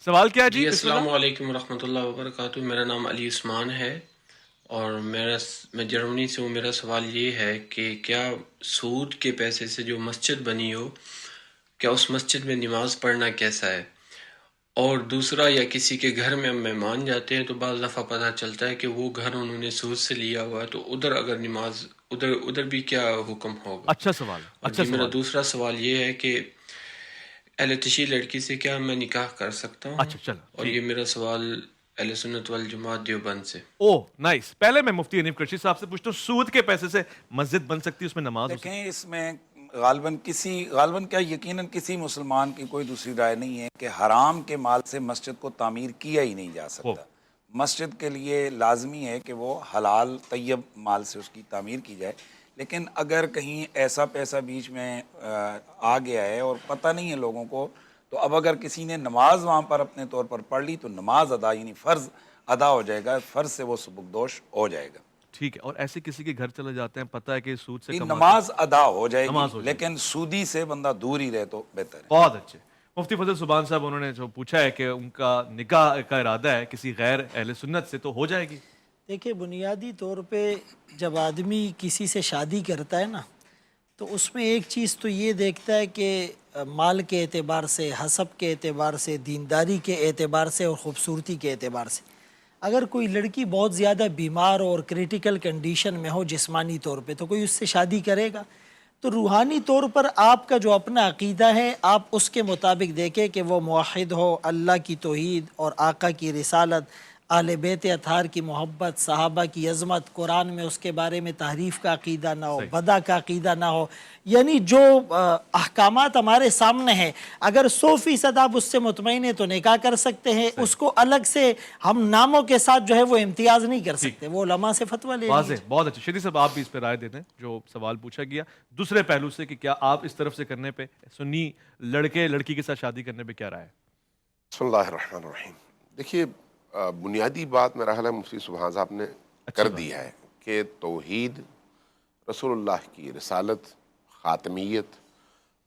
سوال کیا ہے جی بسم السلام اللہ؟ علیکم ورحمۃ اللہ وبرکاتہ. میرا نام علی عثمان ہے اور میں جرمنی سے ہوں. میرا سوال یہ ہے کہ کیا سود کے پیسے سے جو مسجد بنی ہو، کیا اس مسجد میں نماز پڑھنا کیسا ہے؟ اور دوسرا، یا کسی کے گھر میں ہم مہمان جاتے ہیں تو بعض دفعہ پتہ چلتا ہے کہ وہ گھر انہوں نے سود سے لیا ہوا ہے، تو ادھر اگر نماز ادھر بھی کیا حکم ہوگا؟ اچھا سوال ہے، اور اچھا جی میرا سوال ہے. دوسرا سوال یہ ہے کہ اہل تشیع لڑکی سے کیا میں نکاح کر سکتا ہوں؟ اچھا چلو اور ٹھیک. یہ میرا سوال اہل سنت والجماعت دیوبند سے. Oh nice. پہلے میں مفتی حنیف کرشی صاحب سے پوچھتا ہوں، سود کے پیسے سے مسجد بن سکتی ہے، اس میں نماز ہو سکتی دیکھیں اس میں غالباً کیا یقیناً کسی مسلمان کی کوئی دوسری رائے نہیں ہے کہ حرام کے مال سے مسجد کو تعمیر کیا ہی نہیں جا ہو؟ سکتا. مسجد کے لیے لازمی ہے کہ وہ حلال طیب مال سے اس کی تعمیر کی جائے. لیکن اگر کہیں ایسا پیسہ بیچ میں آ گیا ہے اور پتہ نہیں ہے لوگوں کو، تو اب اگر کسی نے نماز وہاں پر اپنے طور پر پڑھ لی تو نماز ادا، یعنی فرض ادا ہو جائے گا، فرض سے وہ سبکدوش ہو جائے گا. ٹھیک ہے. اور ایسے کسی کے گھر چلے جاتے ہیں، پتہ ہے کہ سود سے جی کماتے ہیں، نماز ادا ہو جائے گی، نماز ہو جائے گی. لیکن سودی سے بندہ دور ہی رہے تو بہتر ہے. بہت اچھے. مفتی فضل سبحان صاحب انہوں نے جو پوچھا ہے کہ ان کا نکاح کا ارادہ ہے کسی غیر اہل سنت سے، تو ہو جائے گی؟ دیکھیں بنیادی طور پہ جب آدمی کسی سے شادی کرتا ہے نا، تو اس میں ایک چیز تو یہ دیکھتا ہے کہ مال کے اعتبار سے، حسب کے اعتبار سے، دینداری کے اعتبار سے اور خوبصورتی کے اعتبار سے. اگر کوئی لڑکی بہت زیادہ بیمار اور کریٹیکل کنڈیشن میں ہو جسمانی طور پہ، تو کوئی اس سے شادی کرے گا؟ تو روحانی طور پر آپ کا جو اپنا عقیدہ ہے، آپ اس کے مطابق دیکھیں کہ وہ موحد ہو، اللہ کی توحید اور آقا کی رسالت، اہل بیت اطہار کی محبت، صحابہ کی عظمت، قرآن میں اس کے بارے میں تحریف کا عقیدہ نہ ہو، صحیح. بدع کا عقیدہ نہ ہو. یعنی جو احکامات ہمارے سامنے ہیں، اگر 100% آپ اس سے مطمئن ہیں تو نکاح کر سکتے ہیں. اس کو الگ سے ہم ناموں کے ساتھ جو ہے وہ امتیاز نہیں کر سکتے، وہ علماء سے فتویٰ لے لیجیے. واضح. بہت اچھے. شدی صاحب آپ بھی اس پہ رائے دے دیں جو سوال پوچھا گیا دوسرے پہلو سے، کہ کیا آپ اس طرف سے کرنے پہ، سنی لڑکے لڑکی کے ساتھ شادی کرنے پہ کیا رائے ہے؟ بسم اللہ الرحمن الرحیم. دیکھیے بنیادی بات میرا خیال ہے مفتی سبحان صاحب نے اچھی کر بات. دی ہے کہ توحید، رسول اللہ کی رسالت، خاتمیت،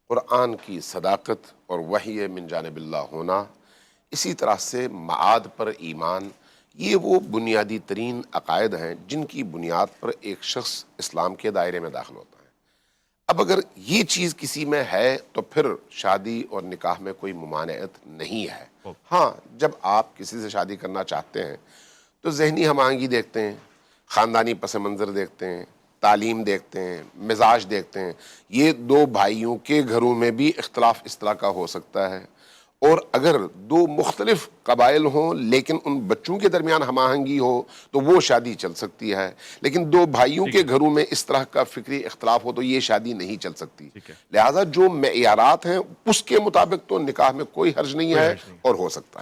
قرآن کی صداقت اور وحی من جانب اللہ ہونا، اسی طرح سے معاد پر ایمان، یہ وہ بنیادی ترین عقائد ہیں جن کی بنیاد پر ایک شخص اسلام کے دائرے میں داخل ہوتا ہے. اب اگر یہ چیز کسی میں ہے تو پھر شادی اور نکاح میں کوئی ممانعت نہیں ہے. ہاں جب آپ کسی سے شادی کرنا چاہتے ہیں تو ذہنی ہم آہنگی دیکھتے ہیں، خاندانی پس منظر دیکھتے ہیں، تعلیم دیکھتے ہیں، مزاج دیکھتے ہیں. یہ دو بھائیوں کے گھروں میں بھی اختلاف اس طرح کا ہو سکتا ہے، اور اگر دو مختلف قبائل ہوں لیکن ان بچوں کے درمیان ہم آہنگی ہو تو وہ شادی چل سکتی ہے. لیکن دو بھائیوں کے گھروں میں اس طرح کا فکری اختلاف ہو تو یہ شادی نہیں چل سکتی. لہٰذا جو معیارات ہیں اس کے مطابق تو نکاح میں کوئی حرج نہیں ہے اور ہو سکتا ہے.